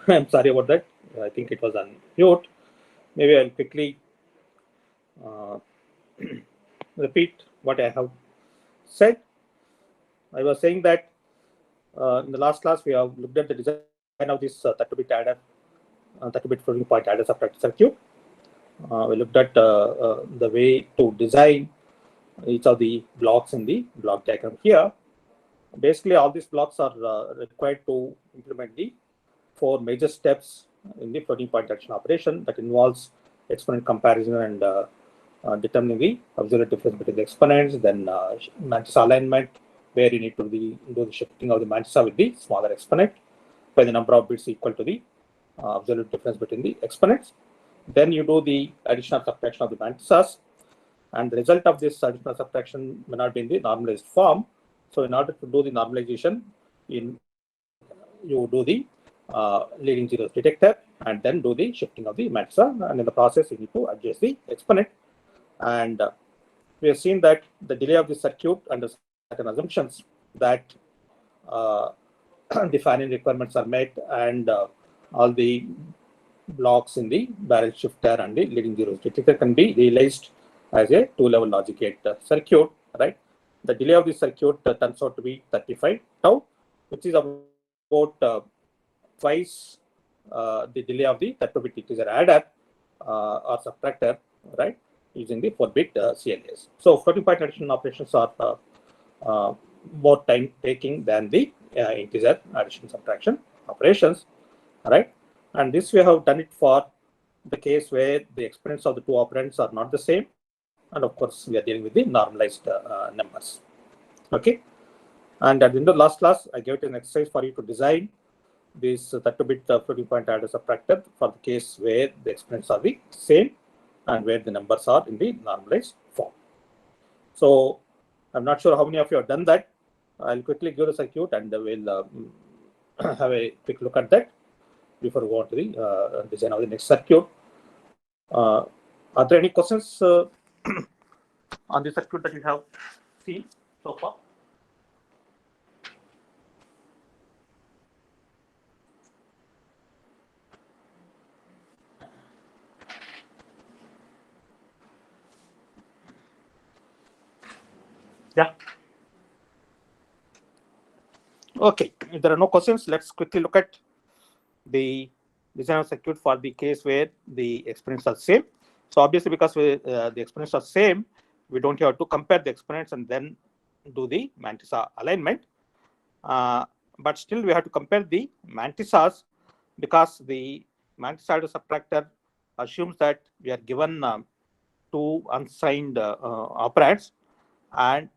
I'm sorry about that. I think it was on mute. Maybe I'll quickly uh, repeat what I have said. I was saying that in the last class we have looked at the design of this 32-bit adder, 32-bit floating point adder subtractor circuit. We looked at the way to design each of the blocks in the block diagram here. Basically, all these blocks are required to implement the four major steps in the floating point addition operation that involves exponent comparison and determining the absolute difference between the exponents, then Mantis alignment, where you need to do the shifting of the Mantis with the smaller exponent by the number of bits equal to the absolute difference between the exponents. Then you do the addition or subtraction of the Mantisas, and the result of this addition or subtraction may not be in the normalized form. So in order to do the normalization, you do the leading zeros detector and then do the shifting of the Mantisa, and in the process you need to adjust the exponent. And we have seen that the delay of the circuit under certain assumptions that uh, the fan-in requirements are met and all the blocks in the barrel shifter and the leading zeros detector can be realized as a two-level logic gate circuit, right? The delay of the circuit turns out to be 35 tau, which is about twice the delay of the 32-bit integer adder or subtractor, right, using the 4-bit CLAs. So floating point addition operations are more time taking than the integer addition subtraction operations, right? And this we have done it for the case where the exponents of the two operands are not the same, and of course we are dealing with the normalized numbers. Okay, and at the end of the last class I gave it an exercise for you to design this 32-bit floating point adder subtractor for the case where the exponents are the same and where the numbers are in the normalized form. So I'm not sure how many of you have done that. I'll quickly give the circuit and we'll have a quick look at that before we go on to the design of the next circuit. Are there any questions on the circuit that you have seen so far? Yeah. Okay. If there are no questions, let's quickly look at the design of circuit for the case where the exponents are same. So obviously, because the exponents are same, we don't have to compare the exponents and then do the Mantisa alignment. But still, we have to compare the Mantisas because the Mantisa subtractor assumes that we are given two unsigned operands, and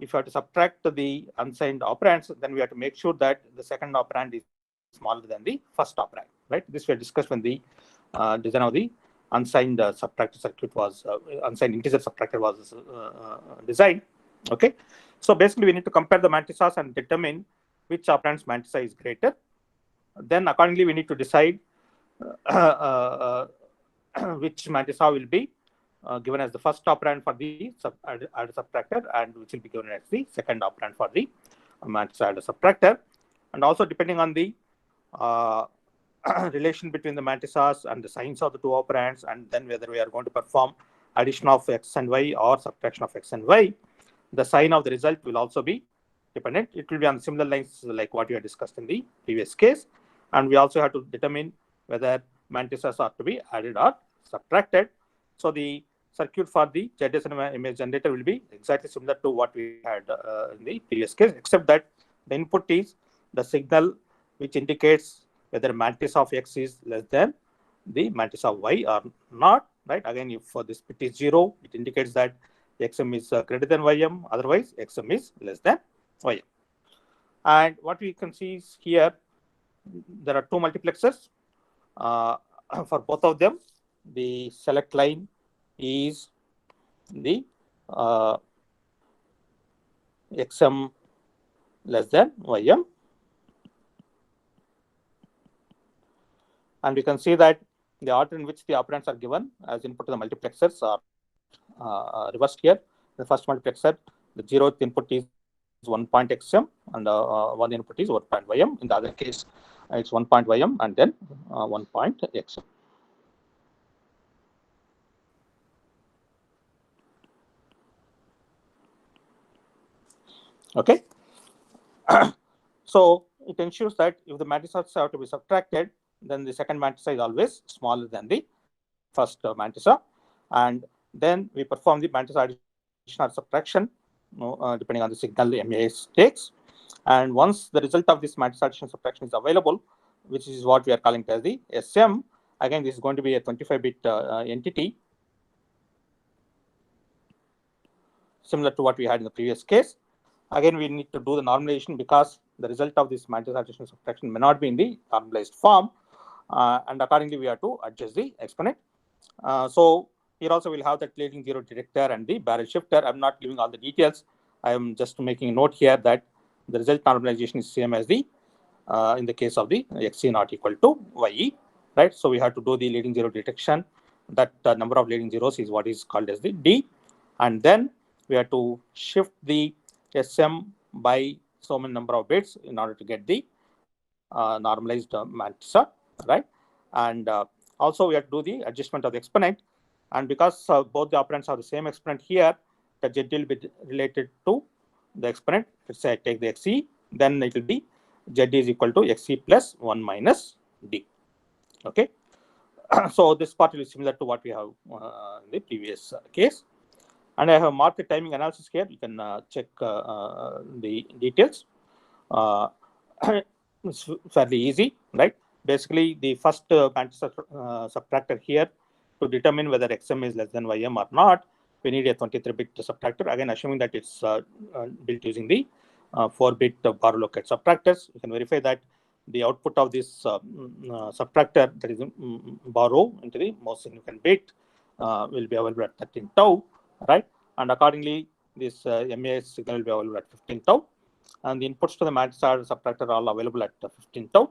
if you have to subtract the unsigned operands, then we have to make sure that the second operand is smaller than the first operand, right? This we had discussed when the design of the unsigned subtractor circuit was unsigned integer subtractor was designed. Okay, so basically we need to compare the mantisas and determine which operand's mantisa is greater. Then accordingly we need to decide which mantisa will be given as the first operand for the adder subtractor and which will be given as the second operand for the Mantisa adder subtractor. And also depending on the relation between the mantisas and the signs of the two operands, and then whether we are going to perform addition of x and y or subtraction of x and y, the sign of the result will also be dependent. It will be on similar lines like what we had discussed in the previous case. And we also have to determine whether mantisas are to be added or subtracted. So the circuit for the ZSN image generator will be exactly similar to what we had in the previous case, except that the input is the signal which indicates whether mantis of x is less than the mantis of y or not, right? Again, if for this bit is 0, it indicates that xm is greater than ym, otherwise xm is less than ym. And what we can see is here, there are two multiplexers. For both of them, the select line is the xm less than ym. And we can see that the order in which the operands are given as input to the multiplexers are reversed here. The first multiplexer, the 0th input is 1.xm and one input is 1.ym. In the other case, It's 1.ym and then 1.xm. Okay. So it ensures that if the matrices have to be subtracted, then the second matrix is always smaller than the first matrix, and then we perform the matrix addition or subtraction depending on the signal the MES takes. And once the result of this matrix addition subtraction is available, which is what we are calling as the SM, again this is going to be a 25-bit entity, similar to what we had in the previous case. Again, we need to do the normalization because the result of this matrix addition subtraction may not be in the normalized form, and accordingly we have to adjust the exponent. So here also we'll have that leading zero detector and the barrel shifter. I'm not giving all the details. I am just making a note here that the result normalization is same as the in the case of the XC not equal to YE, right? So we have to do the leading zero detection. That number of leading zeros is what is called as the D, and then we have to shift the SM by so many number of bits in order to get the normalized matrix, right? And also we have to do the adjustment of the exponent, and because both the operands have the same exponent here, the Z will be related to the exponent. Let's say I take the XE, then it will be Z is equal to XE plus 1 minus D. Okay. So this part will be similar to what we have in the previous case. And I have marked the timing analysis here. You can check the details. It's fairly easy, right? Basically, the first matrix subtractor here, to determine whether XM is less than YM or not, we need a 23-bit subtractor. Again, assuming that it's built using the 4-bit borrow locate subtractors. You can verify that the output of this subtractor, that is borrow into the most significant bit, will be available at 13 tau, right? And accordingly, this MES signal will be available at 15 tau. And the inputs to the matrix subtractor are all available at 15 tau.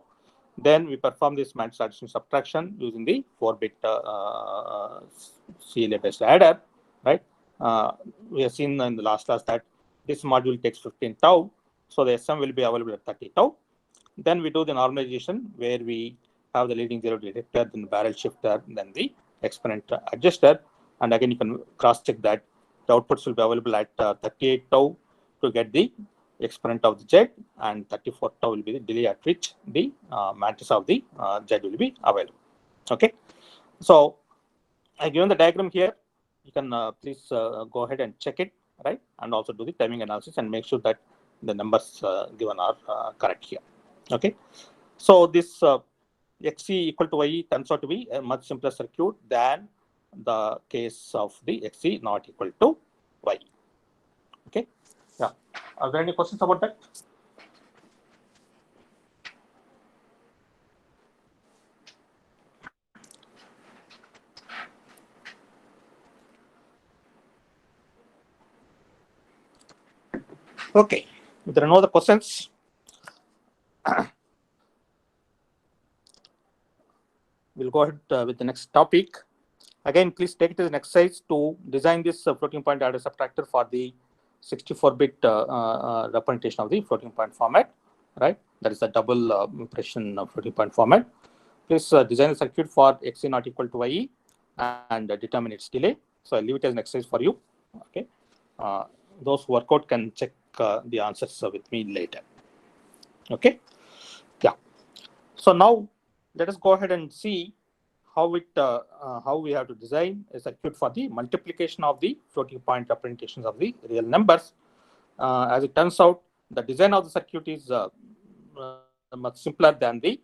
Then we perform this matrix addition subtraction using the 4-bit CLA-based adder, right? We have seen in the last class that this module takes 15 tau, so the SM will be available at 30 tau. Then we do the normalization where we have the leading zero detector, then the barrel shifter, then the exponent adjuster, and again you can cross-check that the outputs will be available at 38 tau to get the exponent of the Z, and 34 tau will be the delay at which the matrix of the Z will be available. Okay, so I given the diagram here. You can please go ahead and check it, right, and also do the timing analysis and make sure that the numbers given are correct here. Okay, so this XC equal to YE turns out to be a much simpler circuit than the case of the XC not equal to YE. Okay, yeah. Are there any questions about that? Okay, if there are no other questions, we'll go ahead with the next topic. Again, please take it as an exercise to design this floating point adder subtractor for the 64-bit representation of the floating point format, right? That is the double impression floating point format. Please design a circuit for XC not equal to YE and determine its delay. So I'll leave it as an exercise for you. Okay. Those who work out can check the answers with me later. Okay. Yeah. So now let us go ahead and see how we have to design a circuit for the multiplication of the floating point representations of the real numbers. As it turns out, the design of the circuit is much simpler than the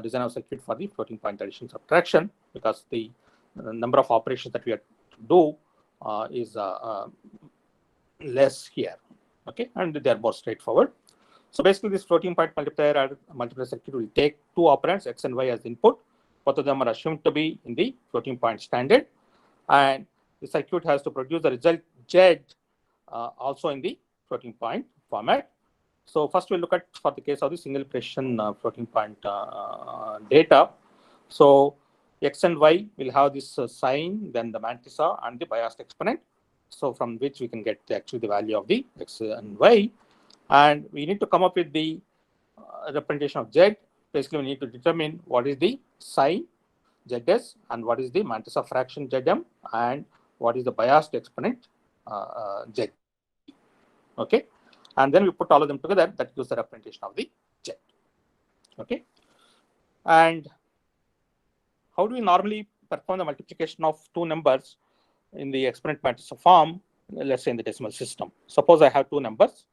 design of circuit for the floating point addition subtraction, because the number of operations that we have to do is less here. Okay, and they are more straightforward. So basically, this floating point multiplier circuit will take two operands X and Y as input. Both of them are assumed to be in the floating point standard, and the circuit has to produce the result Z also in the floating point format. So first we'll look at for the case of the single precision floating point data. So X and Y will have this sign, then the mantissa and the biased exponent. So from which we can get actually the value of the X and Y, and we need to come up with the representation of Z basically we need to determine what is the sign ZS and what is the mantissa fraction ZM and what is the biased exponent Z. Okay, and then we put all of them together. That gives the representation of the Z. Okay, and how do we normally perform the multiplication of two numbers in the exponent mantissa form? Let's say in the decimal system. Suppose I have two numbers,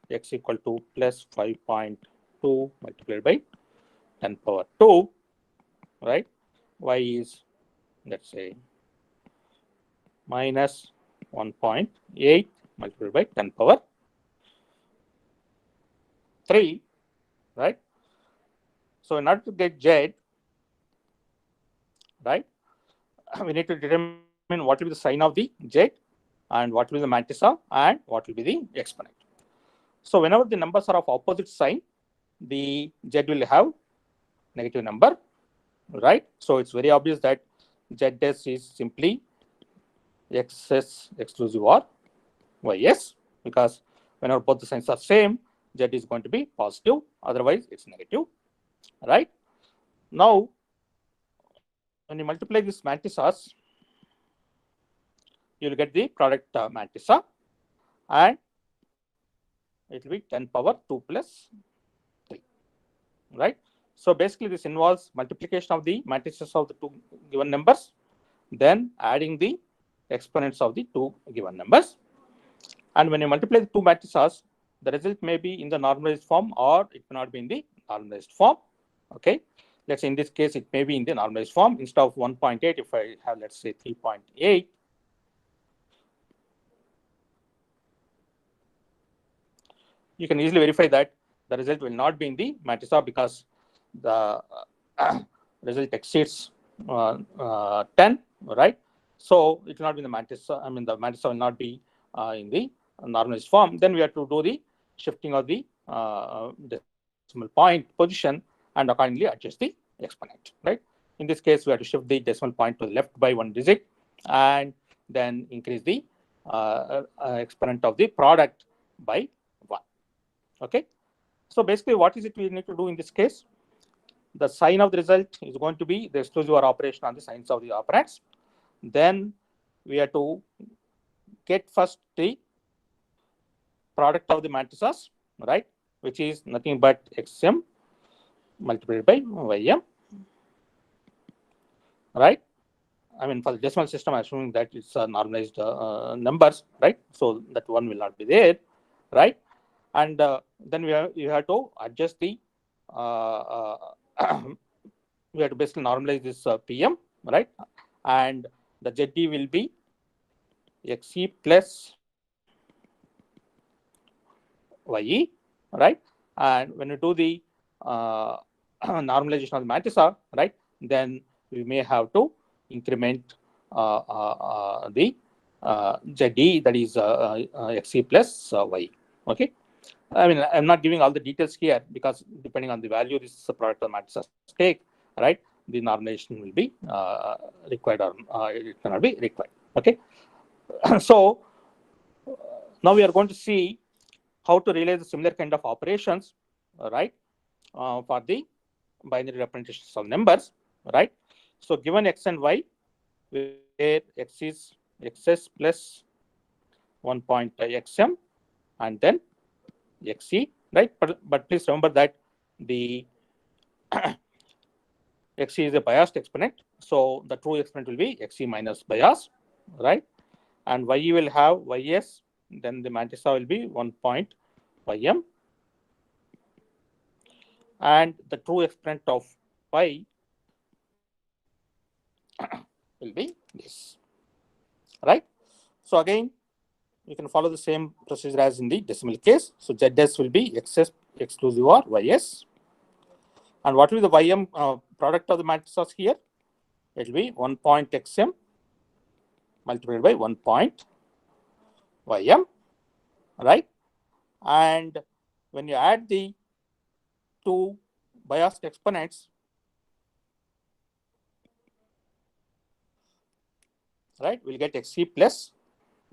x equal to plus 5.2 multiplied by 10 power 2, right? Y is, let's say, minus 1.8 multiplied by 10 power 3, right? So in order to get Z, right, we need to determine what will be the sign of the Z and what will be the mantissa and what will be the exponent. So whenever the numbers are of opposite sign, the Z will have negative number, right? So it's very obvious that ZS is simply XS exclusive or YS, because whenever both the signs are same, Z is going to be positive, otherwise it's negative, right? Now, when you multiply these mantissas, you will get the product mantissa, and it will be 10 power 2 plus 3, right? So basically this involves multiplication of the matrices of the two given numbers, then adding the exponents of the two given numbers. And when you multiply the two matrices, the result may be in the normalized form or it may not be in the normalized form. Okay, let's say in this case it may be in the normalized form. Instead of 1.8, if I have, let's say, 3.8, you can easily verify that the result will not be in the mantissa because the result exceeds 10, right? So it will not be in the mantissa. I mean, the mantissa will not be in the normalized form. Then we have to do the shifting of the decimal point position and accordingly adjust the exponent, right? In this case, we have to shift the decimal point to the left by one digit and then increase the exponent of the product by 1. Okay. So basically, what is it we need to do in this case? The sign of the result is going to be the exclusive OR operation on the signs of the operands. Then we have to get first the product of the matrices, right, which is nothing but XM multiplied by YM, right? I mean, for the decimal system, assuming that it's normalized numbers, right? So that one will not be there, right? And then you have to adjust the we have to basically normalize this PM, right? And the ZD will be XE plus YE, right? And when you do the normalization of the matrix, right, then we may have to increment the ZD, that is XE plus Y. Okay. I mean, I'm not giving all the details here because depending on the value this product of matrices take, right, the normalization will be required or it cannot be required. Okay. So now we are going to see how to realize the similar kind of operations, right, for the binary representations of numbers, right? So given X and Y, where X is XS plus 1.xm and then XE, right? But please remember that the XE is a biased exponent, so the true exponent will be XE minus bias, right? And YE will have YS, then the mantissa will be 1.ym, and the true exponent of Y will be this, right? So again, you can follow the same procedure as in the decimal case. So ZS will be XS exclusive or YS. And what will be the YM product of the matrices here? It will be 1.xm multiplied by 1.ym, right? And when you add the two biased exponents, right, we'll get XE plus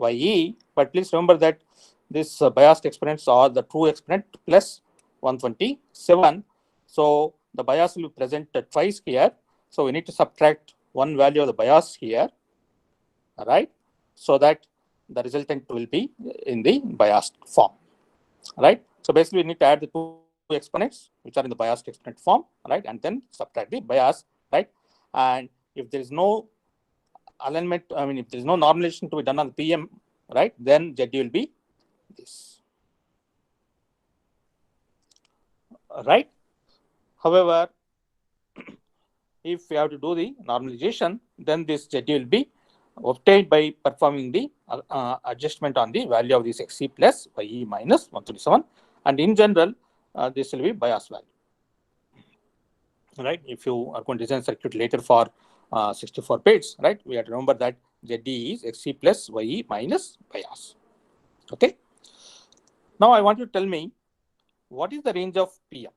YE. But please remember that this biased exponents are the true exponent plus 127. So the bias will be present twice here. So we need to subtract one value of the bias here, right? So that the resultant will be in the biased form, right? So basically, we need to add the two exponents which are in the biased exponent form, right? And then subtract the bias, right? And if there is no alignment, I mean, if there is no normalization to be done on the PM, right, then ZD will be this, right? However, if we have to do the normalization, then this ZD will be obtained by performing the adjustment on the value of this XC plus YE minus 127. And in general, this will be bias value, right? If you are going to design circuit later for 64 bits, right, we have to remember that ZD is XC plus YE minus bias. Okay. Now I want you to tell me what is the range of PM.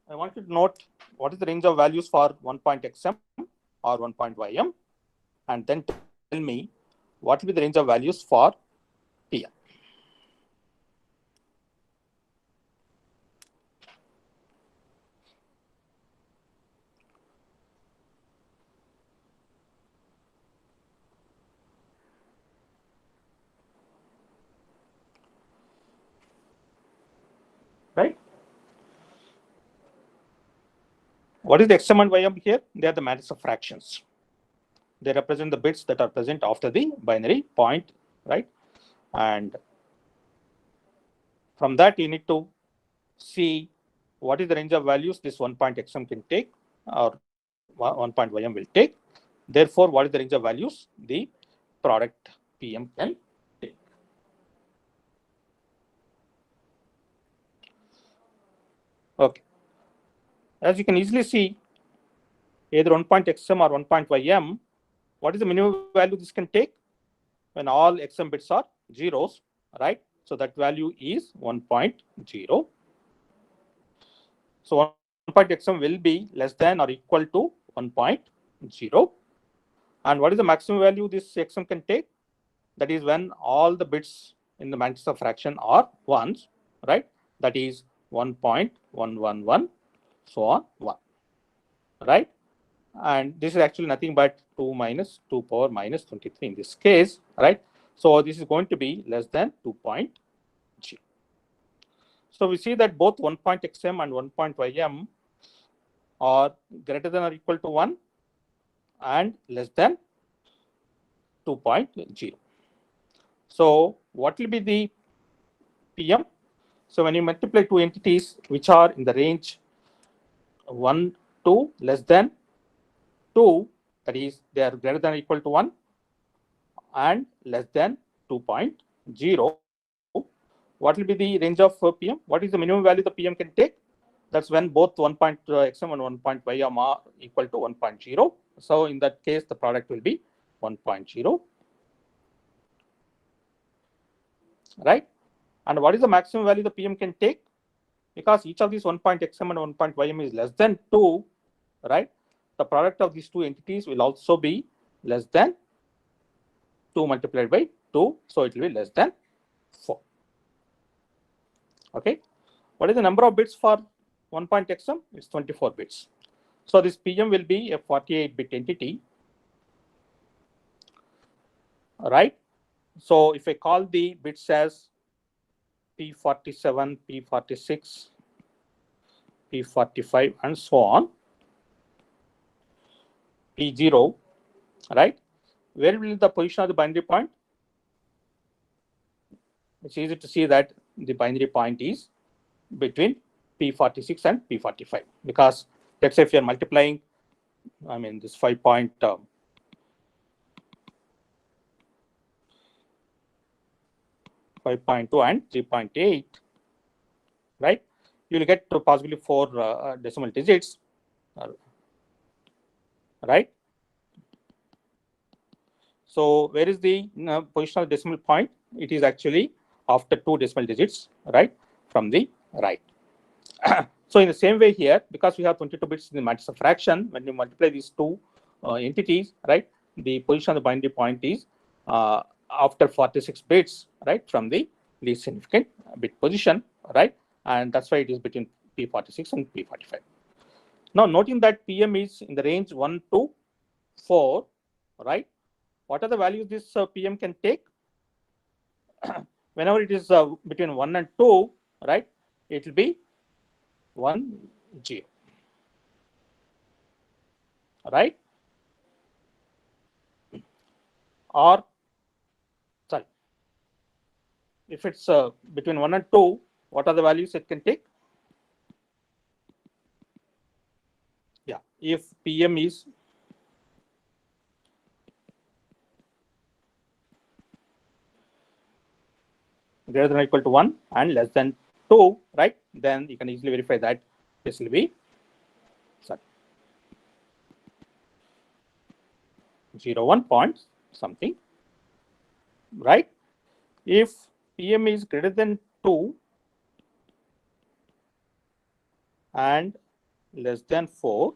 I want you to note what is the range of values for 1.xm or 1.ym, and then tell me what will be the range of values for PM. Right? What is the xm and ym here? They are the matrix of fractions. They represent the bits that are present after the binary point, right? And from that, you need to see what is the range of values this 1.xm can take or 1.ym will take. Therefore, what is the range of values the product PM can take. Okay. As you can easily see, either 1.xm or 1.ym, what is the minimum value this can take? When all xm bits are zeros, right? So that value is 1.0. So 1.xm will be less than or equal to 1.0. And what is the maximum value this xm can take? That is when all the bits in the matrix of fraction are ones, right? That is 1.111, so on 1, right? And this is actually nothing but 2 minus 2 power minus 23 in this case, right? So this is going to be less than 2.0. So we see that both 1.xm and 1.ym are greater than or equal to 1 and less than 2.0. So what will be the PM? So when you multiply two entities which are in the range 1 to less than 2, that is they are greater than or equal to 1 and less than 2.0, what will be the range of PM? What is the minimum value the PM can take? That's when both 1.xm and 1.ym are equal to 1.0. So in that case, the product will be 1.0, right? And what is the maximum value the PM can take? Because each of these 1.xm and 1.ym is less than 2, right? The product of these two entities will also be less than 2 multiplied by 2. So it will be less than 4. Okay. What is the number of bits for 1.xm? It's 24 bits. So this PM will be a 48-bit entity, right? So if I call the bits as P47, P46, P45, and so on, P0, right? Where will the position of the binary point? It's easy to see that the binary point is between P46 and P45, because let's say if you're multiplying, I mean, this 5.2 and 3.8, right? You'll get to possibly 4 decimal digits, right? So where is the position of the decimal point? It is actually after 2 decimal digits, right, from the right. So in the same way here, because we have 22 bits in the matrix of fraction, when you multiply these two entities, right, the position of the binary point is after 46 bits, right, from the least significant bit position, right? and that's why it is between P46 and P45. Now, noting that PM is in the range 1 to 4, right? What are the values this PM can take? Whenever it is between 1 and 2, right, it will be 1, 0, right? Or, sorry, if it's between 1 and 2, what are the values it can take? Yeah, if PM is greater than or equal to 1 and less than 2, right, then you can easily verify that this will be, sorry, 0, 1 point something, right? If PM is greater than 2 and less than 4,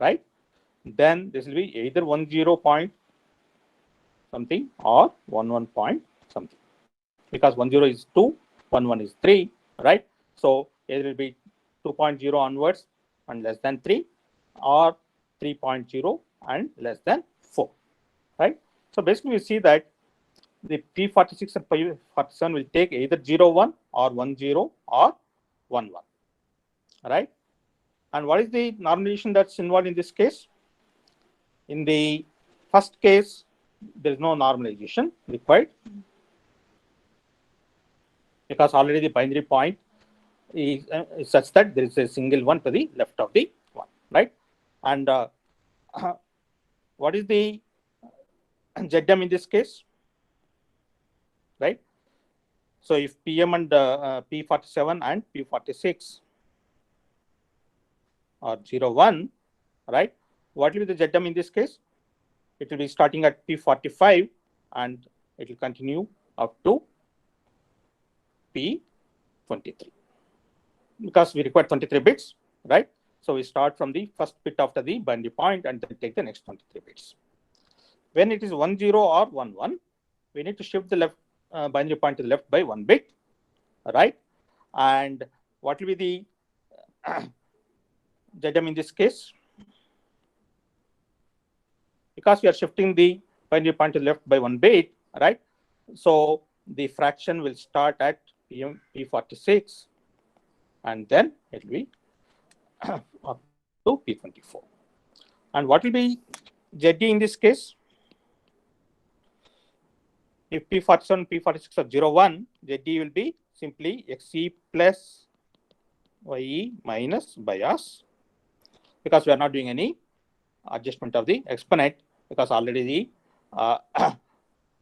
right, then this will be either 10 point something or 11 point something, because 10 is 2, 11 is 3, right? So it will be 2.0 onwards and less than 3, or 3.0 and less than 4, right? So basically we see that the P46 and P47 will take either 0, 1 or 10 or 11, right? And what is the normalization that's involved in this case? In the first case, there is no normalization required, because already the binary point is such that there is a single one to the left of the one, right? And what is the ZM in this case, right? So if PM and P47 and P46 are 0, 1, right, what will be the ZM in this case? It will be starting at P45 and it will continue up to P23, because we require 23 bits, right? So we start from the first bit after the binary point and then take the next 23 bits. When it is 10 or 11, we need to shift the left binary point to the left by 1 bit, right? And what will be the ZM in this case? Because we are shifting the binary point to the left by 1 bit, right? So the fraction will start at P46 and then it will be up to P24. And what will be ZD in this case? If P47, P46 are 0, 1, ZD will be simply XE plus YE minus bias, because we are not doing any adjustment of the exponent, because already the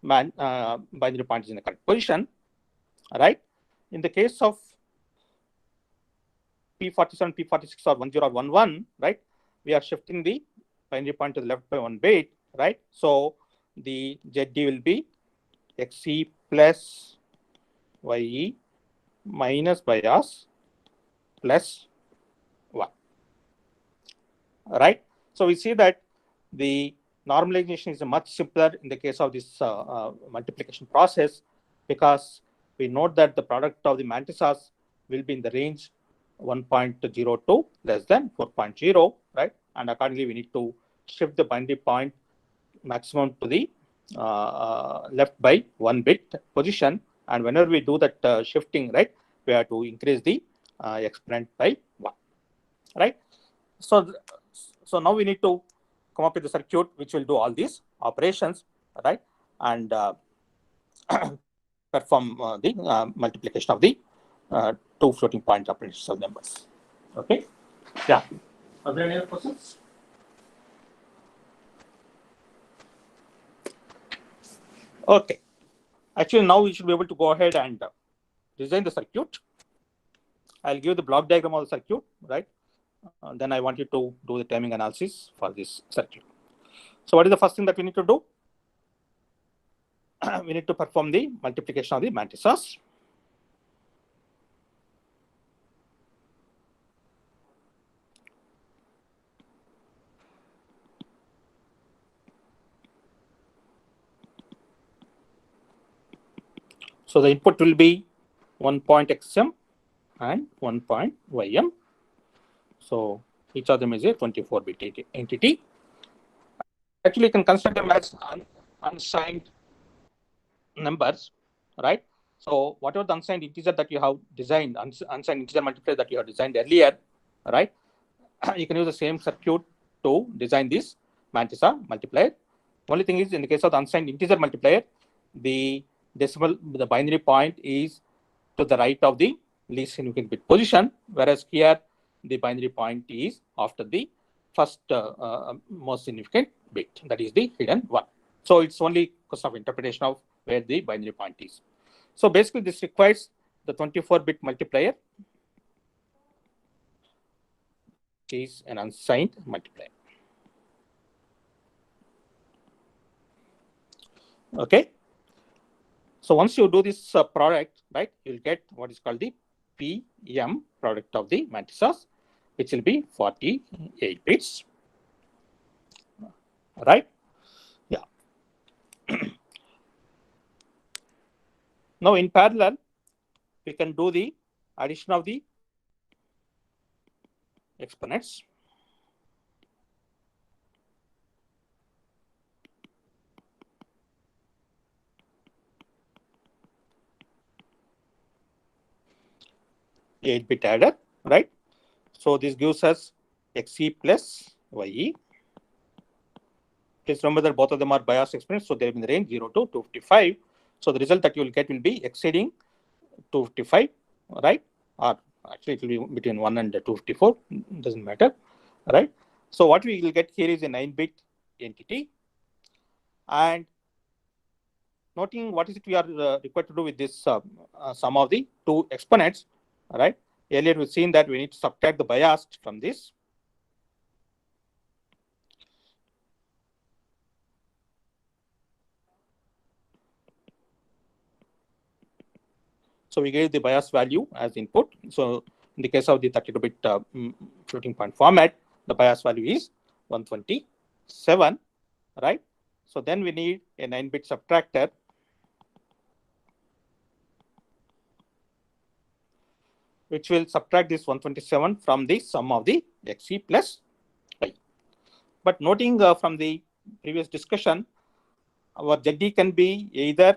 binary point is in the correct position, right? In the case of P47, P46 or 10 or 11, right, we are shifting the binary point to the left by 1 bit, right? So the ZD will be XE plus YE minus bias plus 1, right? So we see that the normalization is much simpler in the case of this multiplication process, because we note that the product of the mantisas will be in the range 1.0 to less than 4.0, right? And accordingly, we need to shift the binary point maximum to the left by 1 bit position. And whenever we do that shifting, right, we have to increase the exponent by 1, right? So now we need to come up with a circuit which will do all these operations, right, and perform the multiplication of the two floating point operations of numbers. Okay, yeah. Are there any other questions? Okay, actually now we should be able to go ahead and design the circuit. I'll give the block diagram of the circuit, right? Then I want you to do the timing analysis for this circuit. So what is the first thing that we need to do? We need to perform the multiplication of the mantisas. So the input will be 1.xm and 1.ym. So each of them is a 24-bit entity. Actually, you can consider them as unsigned numbers, right? So whatever the unsigned integer that you have designed, unsigned integer multiplier that you have designed earlier, right? You can use the same circuit to design this Mantissa multiplier. Only thing is, in the case of the unsigned integer multiplier, the binary point is to the right of the least significant bit position, whereas here the binary point is after the first most significant bit, that is the hidden one. So it's only question of interpretation of where the binary point is. So basically this requires the 24-bit multiplier, which is an unsigned multiplier. Okay. So once you do this product, right, you'll get what is called the PM product of the Mantissas, which will be 48 bits, right? Yeah. Now in parallel, we can do the addition of the exponents. The 8-bit adder, right? So this gives us xe plus ye. Please remember that both of them are bias exponents, so they're in the range 0 to 255. So the result that you will get will be exceeding 255, right? Or actually, it will be between 1 and 254. Doesn't matter, right? So what we will get here is a 9-bit entity. And noting what is it we are required to do with this sum of the two exponents, right? Earlier we've seen that we need to subtract the bias from this. So we gave the bias value as input. So in the case of the 32-bit floating point format, the bias value is 127, right? So then we need a 9-bit subtractor, which will subtract this 127 from the sum of the xe plus y. But noting from the previous discussion, our ZD can be either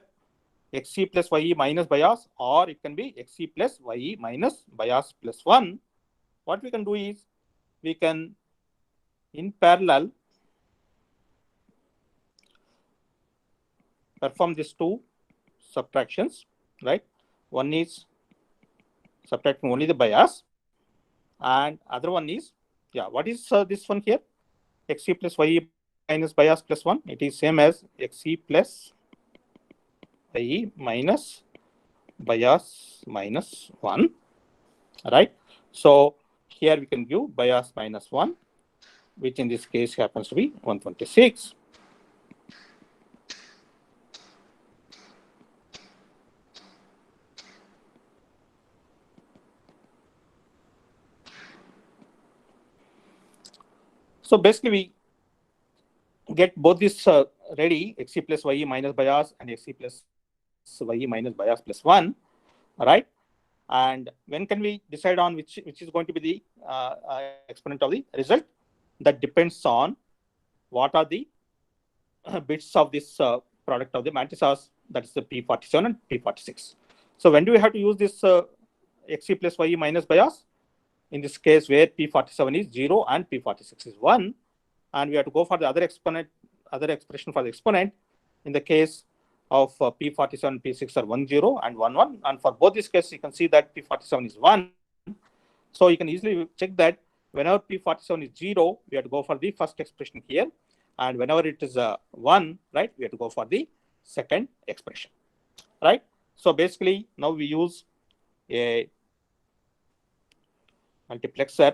xe plus ye minus bias, or it can be xe plus ye minus bias plus 1. What we can do is, we can in parallel perform these two subtractions, right? One is subtracting only the bias, and other one is, yeah, what is this one here? Xe plus ye minus bias plus 1. It is same as xe plus ye minus bias minus 1, right? So here we can give bias minus 1, which in this case happens to be 126. So basically we get both this ready, xe plus ye minus bias and xe plus ye minus bias plus 1, right? And when can we decide on which is going to be the exponent of the result? That depends on what are the bits of this product of the Mantissas, that is the P47 and P46. So when do we have to use this xe plus ye minus bias? In this case where P47 is 0 and P46 is 1, and we have to go for the other expression for the exponent. In the case of P47, P6 are 1, 0 and 1, 1. And for both these cases, you can see that P47 is 1. So you can easily check that whenever P47 is 0, we have to go for the first expression here. And whenever it is 1, right, we have to go for the second expression, right? So basically, now we use a multiplexer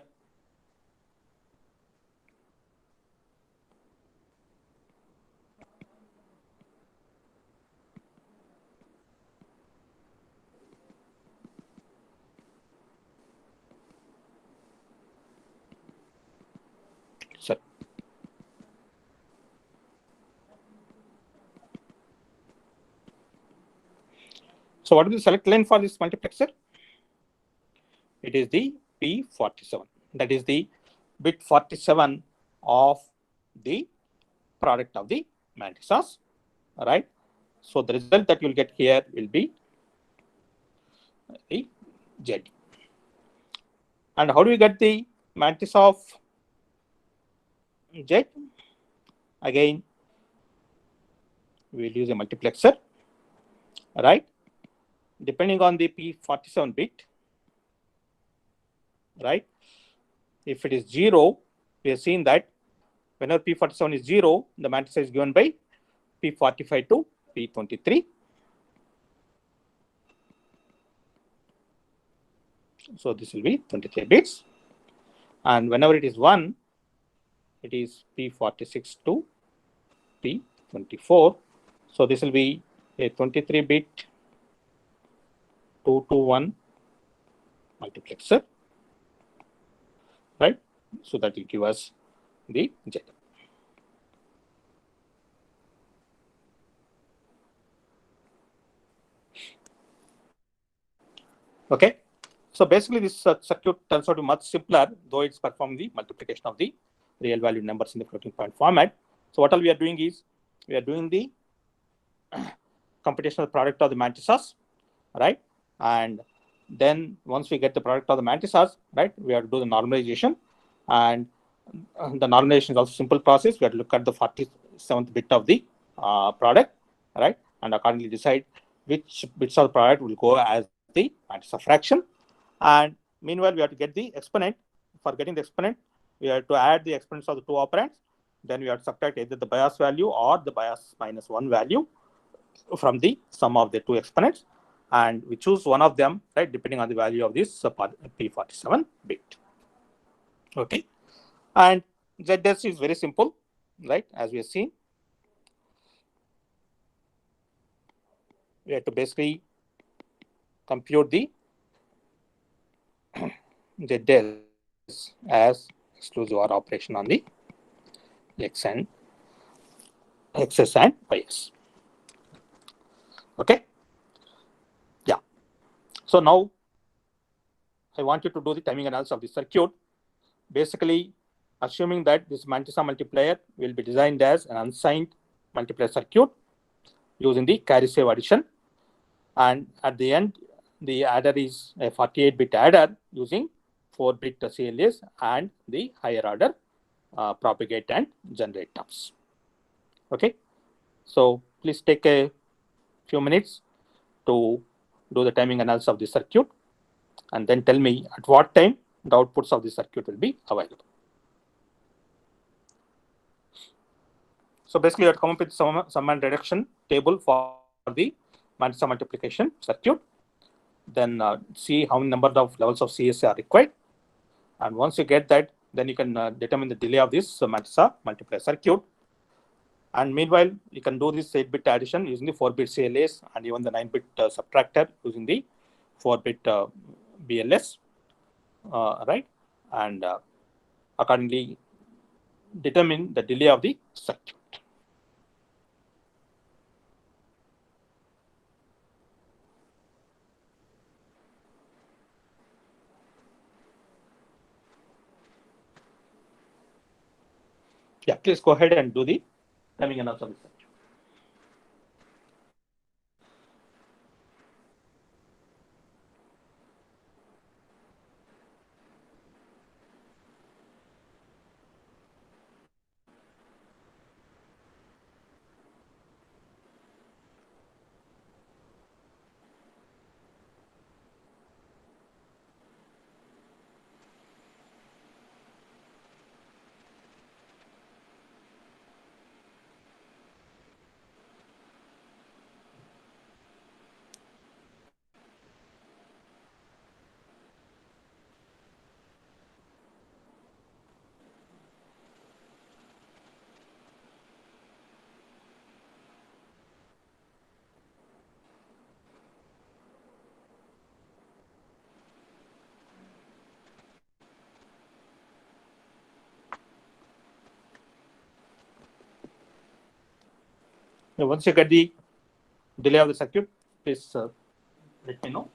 So what is the select line for this multiplexer? it is the P47. That is the bit 47 of the product of the matrices, right? So the result that you'll get here will be the Z. And how do we get the matrix of Z? Again, we'll use a multiplexer, right? Depending on the P47 bit, right? If it is 0, we have seen that whenever P47 is 0, the matrix is given by P45 to P23. So this will be 23 bits. And whenever it is 1, it is P46 to P24. So this will be a 23-bit 2-to-1 multiplexer, right? So that will give us the Z. Okay. So basically, this circuit turns out to be much simpler, though it's performing the multiplication of the real value numbers in the floating point format. So what all we are doing is, we are doing the computational product of the matrices, right? And then once we get the product of the matrices, right, we have to do the normalization. And the normalization is also a simple process. We have to look at the 47th bit of the product, right? And accordingly decide which bits of the product will go as the matrix of fraction. And meanwhile, we have to get the exponent. For getting the exponent, we have to add the exponents of the two operands. Then we have to subtract either the bias value or the bias minus 1 value from the sum of the two exponents. And we choose one of them, right, depending on the value of this P47 bit. Okay. And ZS is very simple, right, as we have seen. We have to basically compute the ZS as exclusive OR operation on the XS and YS. Okay. Yeah. So now I want you to do the timing analysis of the circuit. Basically, assuming that this Mantis multiplier will be designed as an unsigned multiplier circuit using the carry save addition. And at the end, the adder is a 48-bit adder using 4-bit CLAs and the higher order propagate and generate terms. Okay. So please take a few minutes to do the timing analysis of the circuit and then tell me at what time the outputs of the circuit will be available. So basically, you have to come up with sum and reduction table for the Mantis multiplication circuit. Then see how many number of levels of CSA are required. And once you get that, then you can determine the delay of this Mantis multiplier circuit. And meanwhile, you can do this 8-bit addition using the 4-bit CLAs and even the 9-bit subtractor using the 4-bit BLS, right? And accordingly determine the delay of the circuit. Yeah, please go ahead and do the timing analysis of the circuit. Now, once you get the delay of the circuit, please let me know.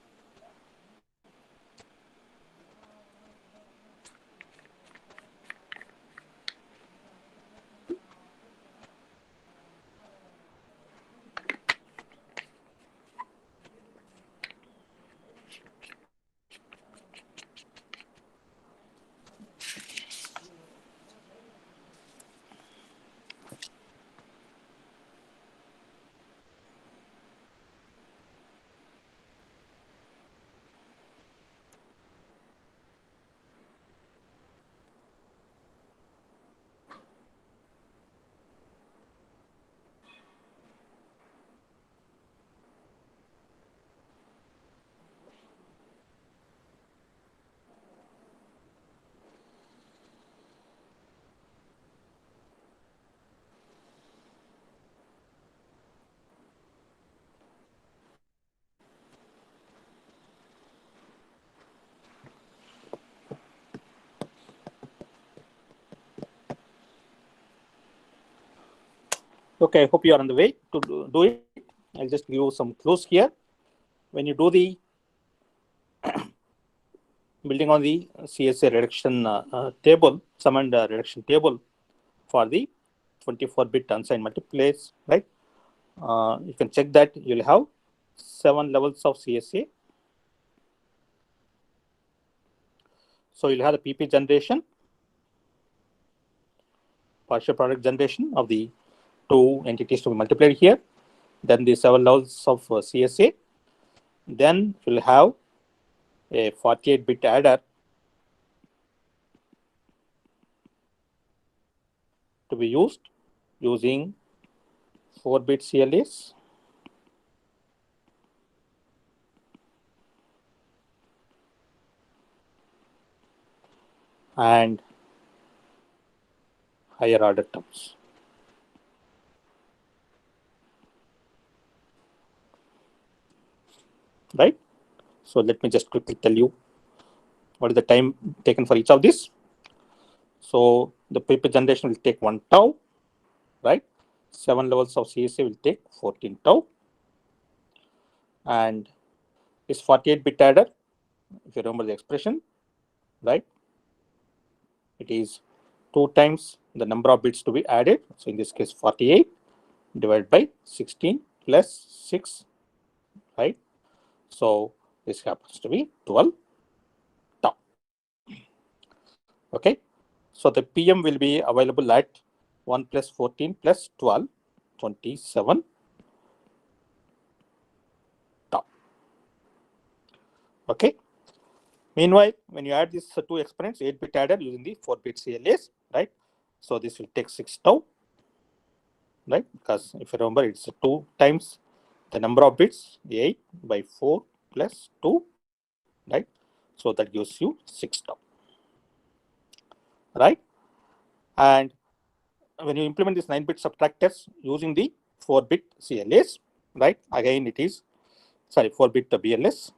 Okay, I hope you are on the way to do it. I'll just give you some clues here. When you do the building on the CSA reduction table, sum and reduction table for the 24-bit unsigned multipliers, right? You can check that you'll have 7 levels of CSA. So you'll have the PP generation, partial product generation of the two entities to be multiplied here, then the 7 levels of CSA. Then you'll have a 48-bit adder to be used using 4-bit CLAs. And higher order terms. Right? So let me just quickly tell you what is the time taken for each of these. So the paper generation will take 1 tau, right? 7 levels of CSA will take 14 tau. And this 48-bit adder, if you remember the expression, right? It is 2 times the number of bits to be added. So in this case, 48 divided by 16 plus 6, right? So this happens to be 12 tau. Okay. So the PM will be available at 1 plus 14 plus 12, 27 tau. Okay. Meanwhile, when you add these two exponents, 8-bit adder using the 4-bit CLAs, right? So this will take 6 tau, right? Because if you remember, it's 2 times the number of bits, 8 by 4 plus 2, right? So that gives you 6 tau, right? And when you implement this 9-bit subtractors using the 4-bit CLAs, right? Again, it is, 4-bit BLS.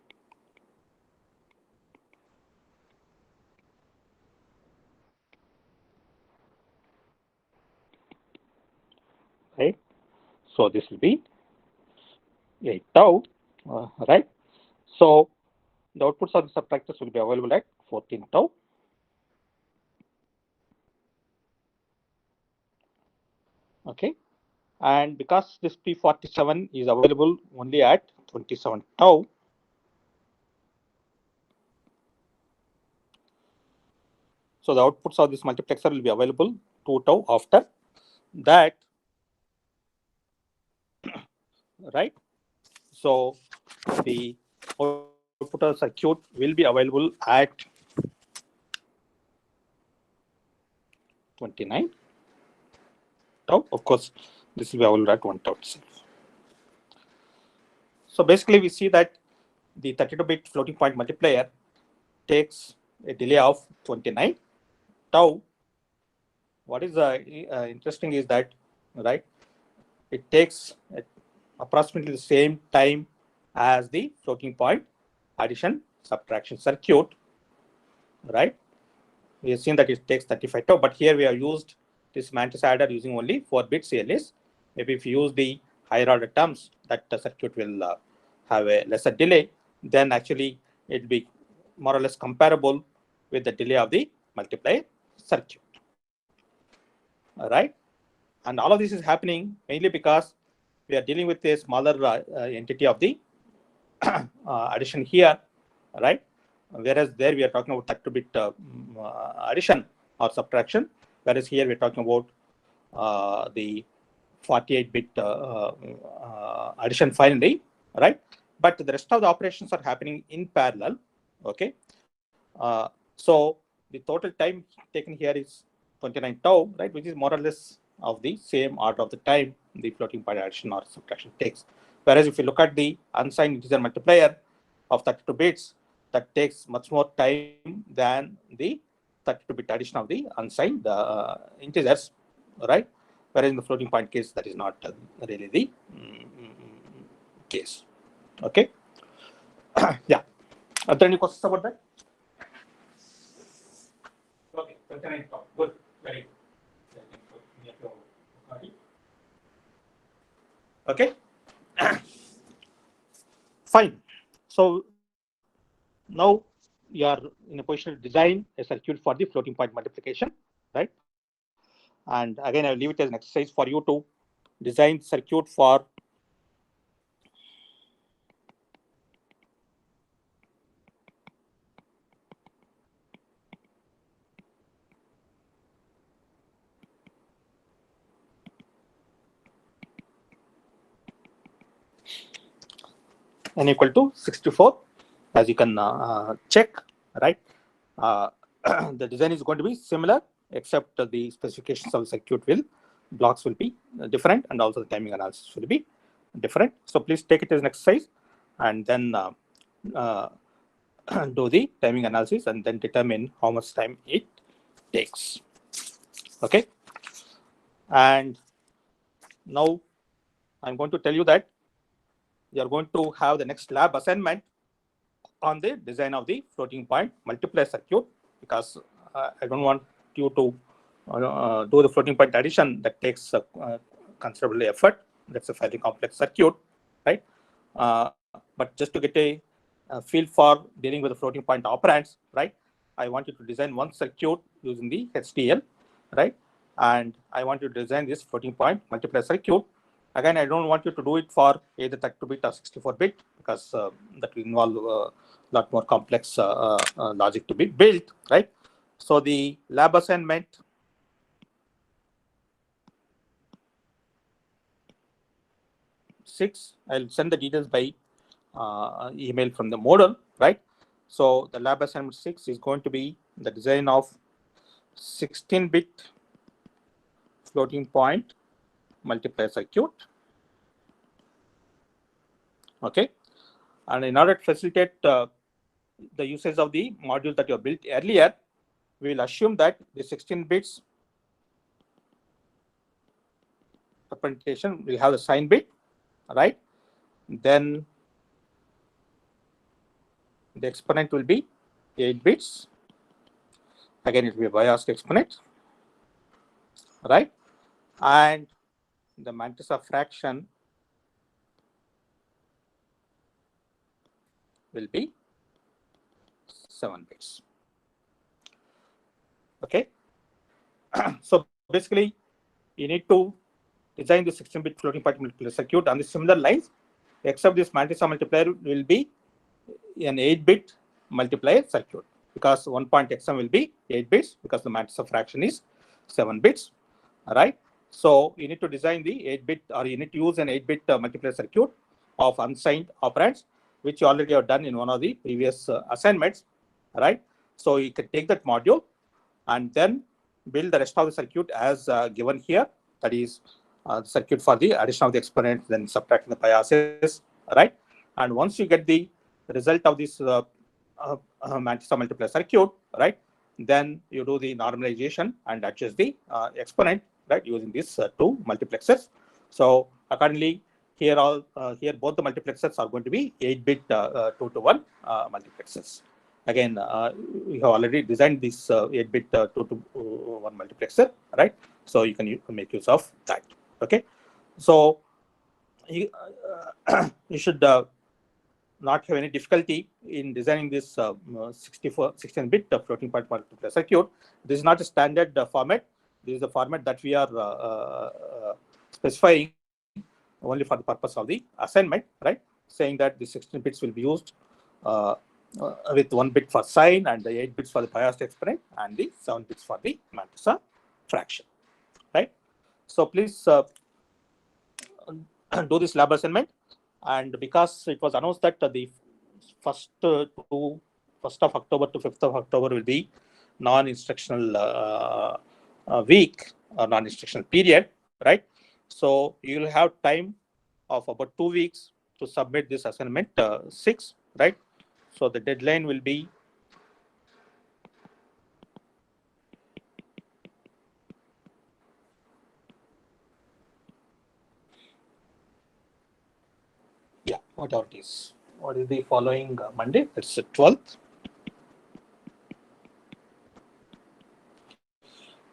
Right? So this will be 8 tau, right? So the outputs of the subtractors will be available at 14 tau. Okay. And because this P47 is available only at 27 tau, so the outputs of this multiplexer will be available 2 tau after that, right? So the output of circuit will be available at 29 tau. Of course, this will be available at 1 tau itself. So basically, we see that the 32-bit floating point multiplier takes a delay of 29 tau. What is interesting is that, right, it takes approximately the same time as the floating point addition subtraction circuit, right? We have seen that it takes 35 tau, but here we have used this Mantis adder using only 4-bit CLAs. Maybe if you use the higher order terms, that the circuit will have a lesser delay, then actually it will be more or less comparable with the delay of the multiplier circuit. All right. And all of this is happening mainly because we are dealing with a smaller entity of the addition here, right? Whereas there we are talking about 32-bit addition or subtraction, whereas here we're talking about the 48-bit addition finally, right? But the rest of the operations are happening in parallel, okay? So the total time taken here is 29 tau, right, which is more or less of the same order of the time the floating point addition or subtraction takes. Whereas if you look at the unsigned integer multiplier of 32 bits, that takes much more time than the 32-bit addition of the unsigned integers, right? Whereas in the floating point case, that is not really the case. Okay. Yeah. Are there any questions about that? Okay. Good. Very good. Okay. Fine. So now you are in a position to design a circuit for the floating point multiplication, right? And again, I will leave it as an exercise for you to design circuit for n equal to 64, as you can check, right? Uh, the design is going to be similar, except the specifications of the circuit blocks will be different, and also the timing analysis will be different. So please take it as an exercise, and then uh, do the timing analysis, and then determine how much time it takes. Okay. And now I'm going to tell you that you are going to have the next lab assignment on the design of the floating point multiplier circuit, because I don't want you to do the floating point addition. That takes considerable effort. That's a fairly complex circuit, right? But just to get a feel for dealing with the floating point operands, right? I want you to design one circuit using the HDL, right? And I want you to design this floating point multiplier circuit. Again, I don't want you to do it for either 32-bit or 64-bit, because that will involve a lot more complex logic to be built, right? So the lab assignment six, I'll send the details by email from the model, right? So the lab assignment 6 is going to be the design of 16-bit floating point multiplier circuit. Okay. And in order to facilitate the usage of the module that you built earlier, we will assume that the 16 bits representation will have the sign bit, right? Then the exponent will be 8 bits. Again, it will be a biased exponent, right? And the mantis of fraction will be 7 bits. Okay. So basically, you need to design the 16-bit floating point multiplier circuit on the similar lines, except this mantis multiplier will be an 8-bit multiplier circuit, because 1.xm will be 8 bits, because the mantis of fraction is 7 bits, right? So you need to design the 8-bit, or you need to use an 8-bit multiplier circuit of unsigned operands, which you already have done in one of the previous assignments, right? So you can take that module and then build the rest of the circuit as given here. That is the circuit for the addition of the exponent, then subtracting the biases, right? And once you get the result of this mantis multiplier circuit, right, then you do the normalization and adjust the exponent, right, using these two multiplexers. So accordingly, here both the multiplexers are going to be 8-bit 2-to-1 multiplexers. Again, we have already designed this 8-bit 2-to-1 multiplexer, right? So you can make use of that. Okay. So you should not have any difficulty in designing this 16-bit floating point multiplier circuit. This is not a standard format. This is the format that we are specifying only for the purpose of the assignment, right? Saying that the 16 bits will be used with 1 bit for sign, and the 8 bits for the biased exponent, and the 7 bits for the mantis fraction, right? So please do this lab assignment. And because it was announced that the first of October to 5th of October will be non-instructional week or non-instructional period, right? So you will have time of about 2 weeks to submit this assignment 6, right? So the deadline will be whatever it is. What is the following Monday? It's the 12th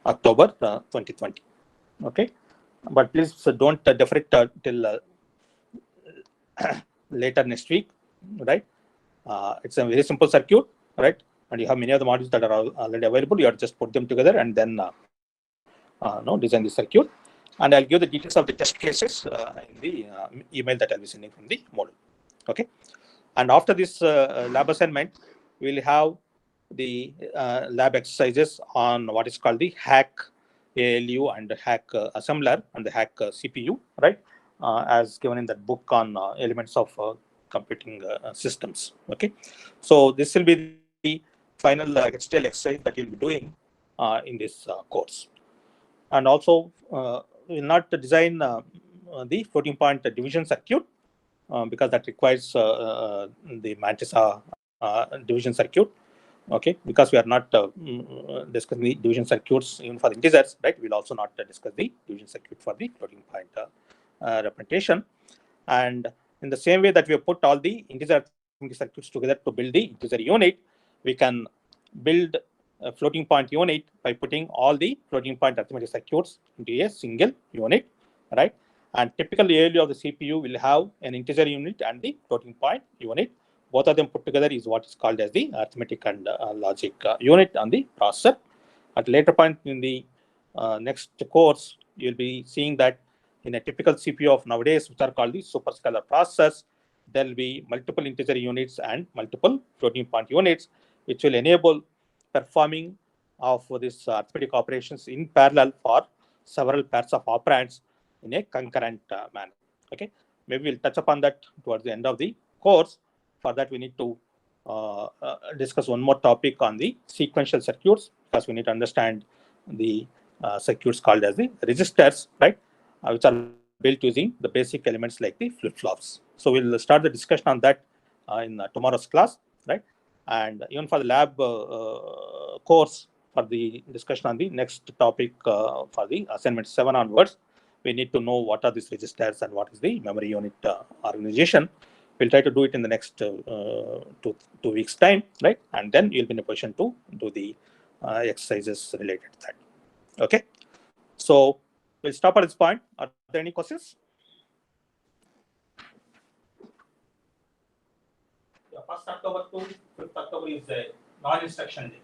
October 2020. Okay, but please don't defer it till later next week, right? It's a very simple circuit, right? And you have many of the modules that are already available. You have to just put them together and then design the circuit. And I'll give the details of the test cases in the email that I'll be sending from the module. Okay. And after this lab assignment, we'll have the lab exercises on what is called the hack ALU and hack assembler and the hack CPU, right? As given in that book on elements of computing systems. Okay. So this will be the final HTL exercise that you'll be doing in this course. And also, we will not design the floating point division circuit because that requires the Mantissa division circuit. Okay, because we are not discussing the division circuits even for the integers, right? We'll also not discuss the division circuit for the floating point representation. And in the same way that we have put all the integer circuits together to build the integer unit, we can build a floating point unit by putting all the floating point arithmetic circuits into a single unit, right? And typical ALU of the CPU will have an integer unit and the floating point unit. Both of them put together is what is called as the arithmetic and logic unit on the processor. At a later point in the next course, you'll be seeing that in a typical CPU of nowadays, which are called the superscalar processors, there will be multiple integer units and multiple floating point units, which will enable performing of this arithmetic operations in parallel for several pairs of operands in a concurrent manner. Okay, maybe we'll touch upon that towards the end of the course. For that, we need to discuss one more topic on the sequential circuits, because we need to understand the circuits called as the registers, right, which are built using the basic elements like the flip-flops. So we'll start the discussion on that in tomorrow's class, right? And even for the lab course, for the discussion on the next topic for the assignment 7 onwards, we need to know what are these registers and what is the memory unit organization. We'll try to do it in the next 2 weeks' time, right? And then you'll be in a position to do the exercises related to that. Okay. So we'll stop at this point. Are there any questions? Yeah, 1st October to 5th October is a non-instruction day.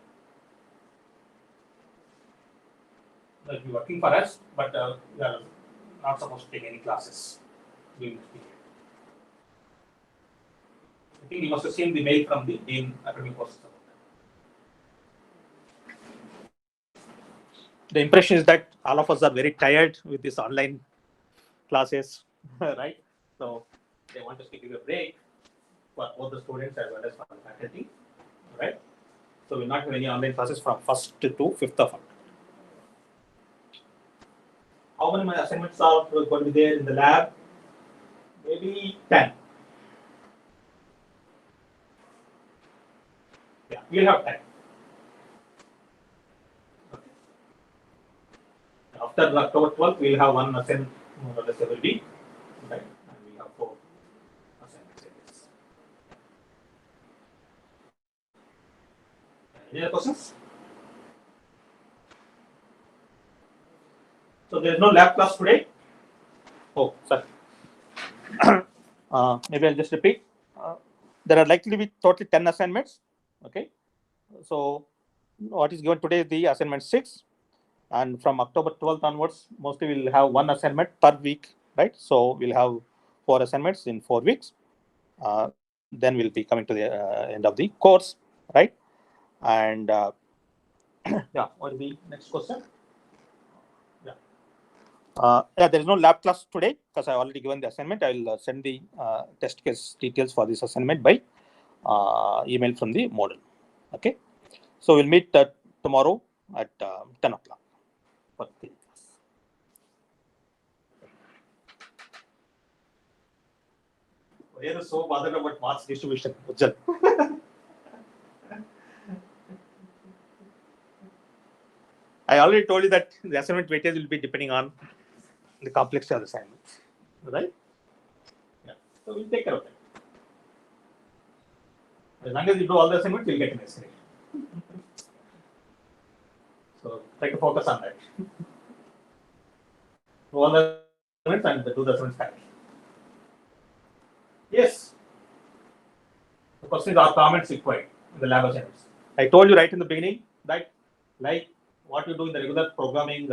They'll be working for us, but we are not supposed to take any classes during this period. I think you must have seen the mail from the Dean Academic Courses about that. The impression is that all of us are very tired with these online classes, right? So they want us to give a break for both the students as well as for the faculty, right? So we'll not have any online classes from 1st to 5th of October. How many my assignments are going to be there in the lab? Maybe 10. Yeah, we'll have 10. Okay. After October 12th, we'll have one assignment more or less every week, right? And we have 4 assignments. Any other questions? So there is no lab class today. Oh, sorry. Maybe I'll just repeat. There are likely to be totally 10 assignments. Okay. So what is given today is the assignment 6. And from October 12th onwards, mostly we'll have one assignment per week, right? So we'll have 4 assignments in 4 weeks. Then we'll be coming to the end of the course, right? And yeah, what is the next question? Yeah, there is no lab class today because I already given the assignment. I will send the test case details for this assignment by email from the model. Okay, so we'll meet tomorrow at 10 o'clock for the class. Why are you so bothered about marks distribution, Ujjal? I already told you that the assignment weightage will be depending on the complexity of the assignments, right? Yeah. So we'll take care of it. As long as you do all the assignments, you'll get an essay. So try to focus on that. Do all the assignments and do the assignments correctly. Yes. The question is, are comments required in the lab assignments? I told you right in the beginning that, like what you do in the regular programming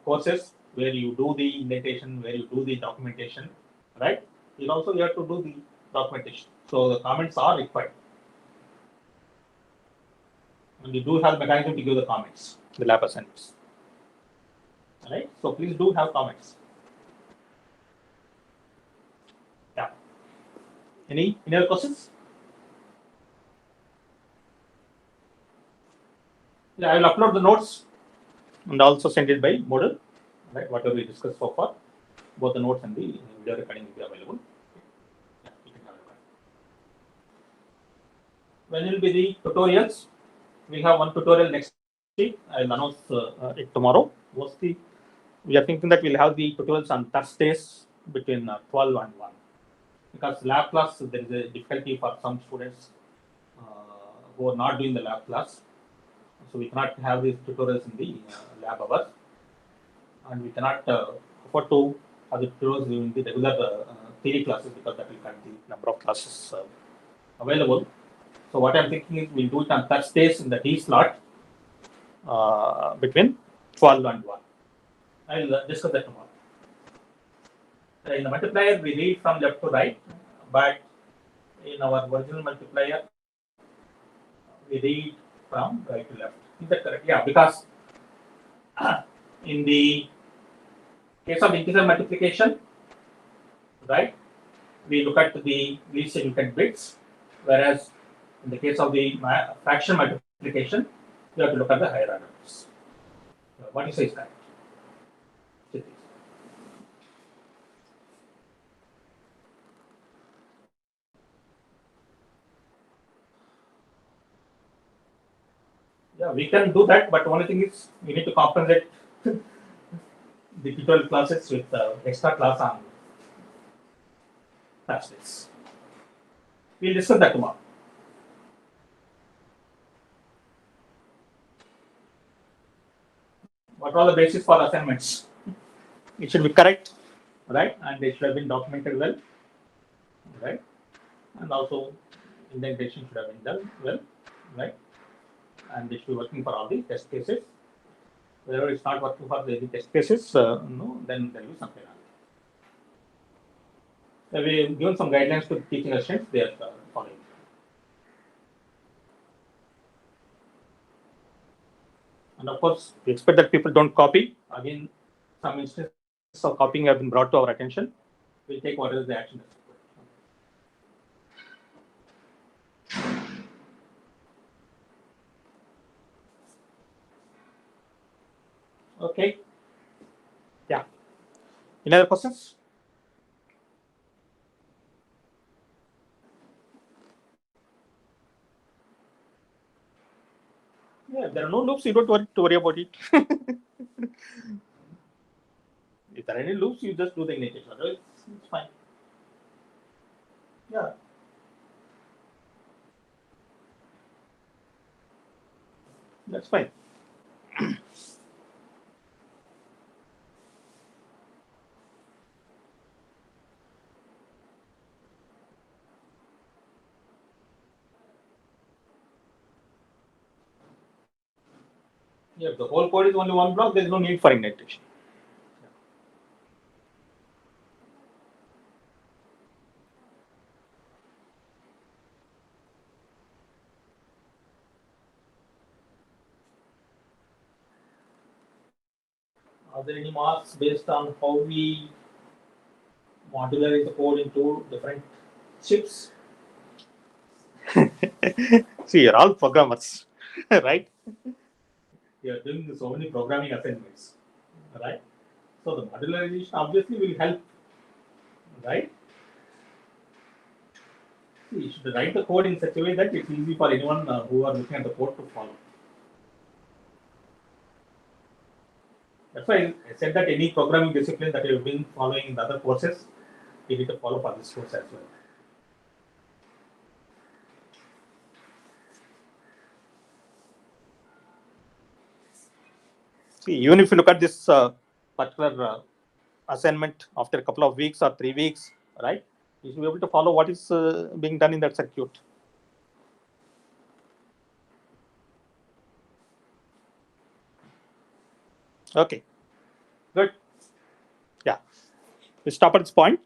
courses, where you do the indentation, where you do the documentation, right? You also have to do the documentation. So the comments are required. And you do have mechanism to give the comments, the lab assignments. Right? So please do have comments. Yeah. Any other questions? Yeah, I will upload the notes and also send it by Moodle. Right? Whatever we discussed so far, both the notes and the video recording will be available. Yeah, you can have a look. When will be the tutorials? We have one tutorial next week. I will announce it tomorrow. We are thinking that we'll have the tutorials on Thursdays between 12 and 1. Because lab class, there is a difficulty for some students who are not doing the lab class. So we cannot have these tutorials in the lab hours. And we cannot afford to have the tutorials during the regular theory classes, because that will cut the number of classes available. So what I'm thinking is we'll do it on Thursdays in the D slot between 12 and 1. I'll discuss that tomorrow. In the multiplier, we read from left to right, but in our original multiplier, we read from right to left. Is that correct? Yeah, because in the case of integer multiplication, right, we look at the least significant bits, whereas in the case of the fraction multiplication, you have to look at the higher orders. What you say is correct. Yeah, we can do that, but only thing is we need to compensate the tutorial classes with extra class on Thursdays. We'll discuss that tomorrow. What are the basis for assignments? It should be correct, right? And they should have been documented well, right? And also indentation should have been done well, right? And they should be working for all the test cases. Wherever it's not working for the test cases, no, then there will be something else. We have given some guidelines to teaching assistants, they are following. And of course, we expect that people don't copy. Again, some instances of copying have been brought to our attention. We'll take whatever the action is. Okay. Yeah. Any other questions? Yeah, there are no loops, you don't worry about it. If there are any loops, you just do the indentation. Otherwise, it's fine. Yeah. That's fine. Yeah, if the whole code is only one block, there is no need for indentation. Are there any marks based on how we modularize the code into different chips? See, you're all programmers, right? You are doing so many programming assignments, right? So the modularization obviously will help, right? See, you should write the code in such a way that it's easy for anyone who are looking at the code to follow. That's why I said that any programming discipline that you've been following in the other courses, you need to follow for this course as well. See, even if you look at this particular assignment after a couple of weeks or 3 weeks, right? You should be able to follow what is being done in that circuit. Okay, good. Yeah, we stop at this point.